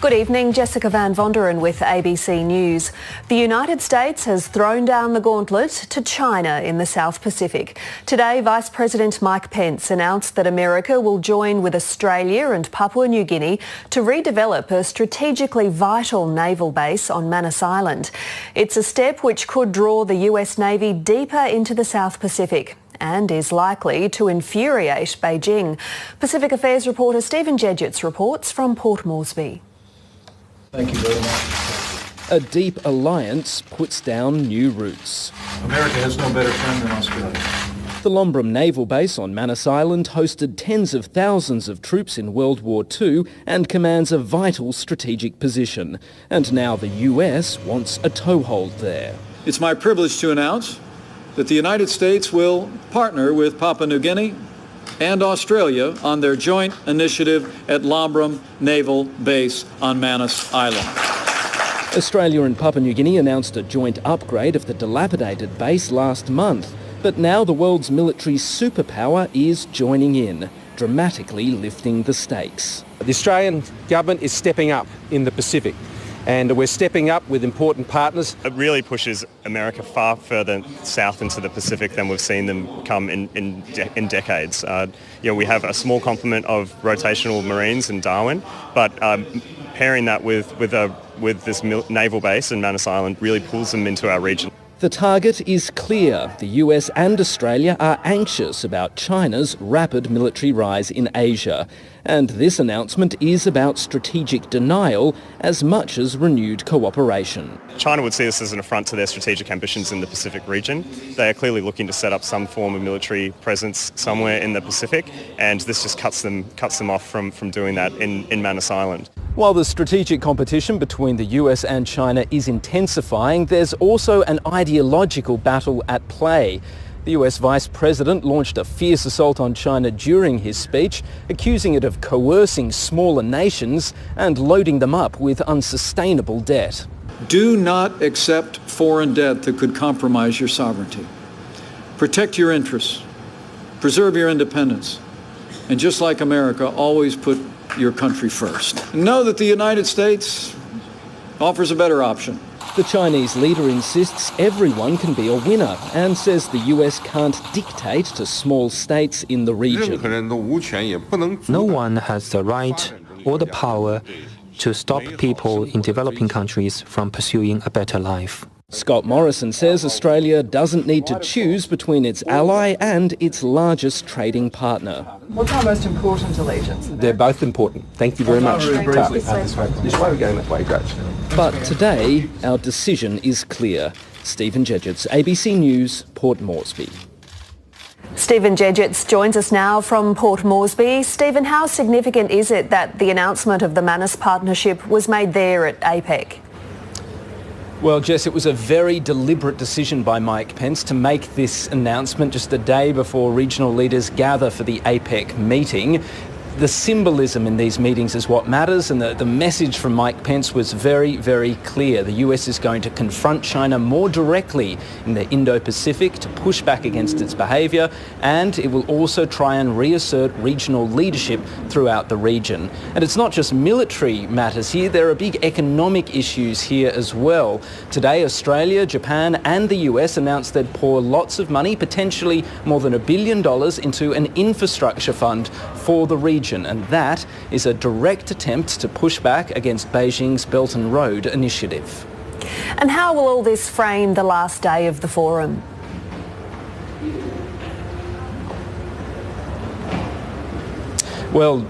Good evening, Jessica Van Vonderen with ABC News. The United States has thrown down the gauntlet to China in the South Pacific. Today, Vice President Mike Pence announced that America will join with Australia and Papua New Guinea to redevelop a strategically vital naval base on Manus Island. It's a step which could draw the US Navy deeper into the South Pacific and is likely to infuriate Beijing. Pacific Affairs reporter Stephen Jedgetts reports from Port Moresby. Thank you very much. A deep alliance puts down new roots. America has no better friend than Australia. The Lombrum Naval Base on Manus Island hosted tens of thousands of troops in World War II and commands a vital strategic position. And now the US wants a toehold there. It's my privilege to announce that the United States will partner with Papua New Guinea and Australia on their joint initiative at Lombrum Naval Base on Manus Island. Australia and Papua New Guinea announced a joint upgrade of the dilapidated base last month, but now the world's military superpower is joining in, dramatically lifting the stakes. The Australian government is stepping up in the Pacific, and we're stepping up with important partners. It really pushes America far further south into the Pacific than we've seen them come in decades. We have a small complement of rotational Marines in Darwin, but pairing that with this naval base in Manus Island really pulls them into our region. The target is clear. The US and Australia are anxious about China's rapid military rise in Asia. And this announcement is about strategic denial as much as renewed cooperation. China would see this as an affront to their strategic ambitions in the Pacific region. They are clearly looking to set up some form of military presence somewhere in the Pacific, and this just cuts them off from doing that in Manus Island. While the strategic competition between the US and China is intensifying, there's also an ideological battle at play. The US Vice President launched a fierce assault on China during his speech, accusing it of coercing smaller nations and loading them up with unsustainable debt. Do not accept foreign debt that could compromise your sovereignty. Protect your interests, preserve your independence, and just like America, always put your country first. Know that the United States offers a better option. The Chinese leader insists everyone can be a winner and says the US can't dictate to small states in the region. No one has the right or the power to stop people in developing countries from pursuing a better life. Scott Morrison says Australia doesn't need to choose between its ally and its largest trading partner. What's our most important allegiance? They're both important. Thank you very much. This way we're going that way, great. But today, our decision is clear. Stephen Jedgetts, ABC News, Port Moresby. Stephen Jedgetts joins us now from Port Moresby. Stephen, how significant is it that the announcement of the Manus partnership was made there at APEC? Well, Jess, it was a very deliberate decision by Mike Pence to make this announcement just a day before regional leaders gather for the APEC meeting. The symbolism in these meetings is what matters, and the message from Mike Pence was very, very clear. The US is going to confront China more directly in the Indo-Pacific to push back against its behaviour, and it will also try and reassert regional leadership throughout the region. And it's not just military matters here, there are big economic issues here as well. Today, Australia, Japan and the US announced they'd pour lots of money, potentially more than $1 billion, into an infrastructure fund for the region. And that is a direct attempt to push back against Beijing's Belt and Road initiative. And how will all this frame the last day of the forum? Well,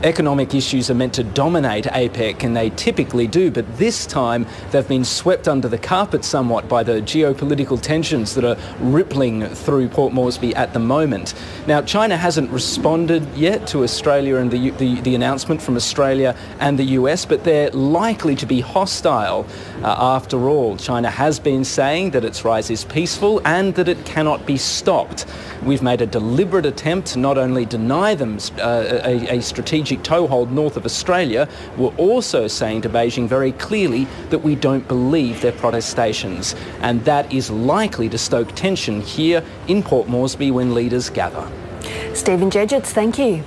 economic issues are meant to dominate APEC, and they typically do, but this time they've been swept under the carpet somewhat by the geopolitical tensions that are rippling through Port Moresby at the moment. Now, China hasn't responded yet to Australia and the announcement from Australia and the US, but they're likely to be hostile. After all, China has been saying that its rise is peaceful and that it cannot be stopped. We've made a deliberate attempt to not only deny them a strategic toehold north of Australia, we're also saying to Beijing very clearly that we don't believe their protestations. And that is likely to stoke tension here in Port Moresby when leaders gather. Stephen Jedgetts, thank you.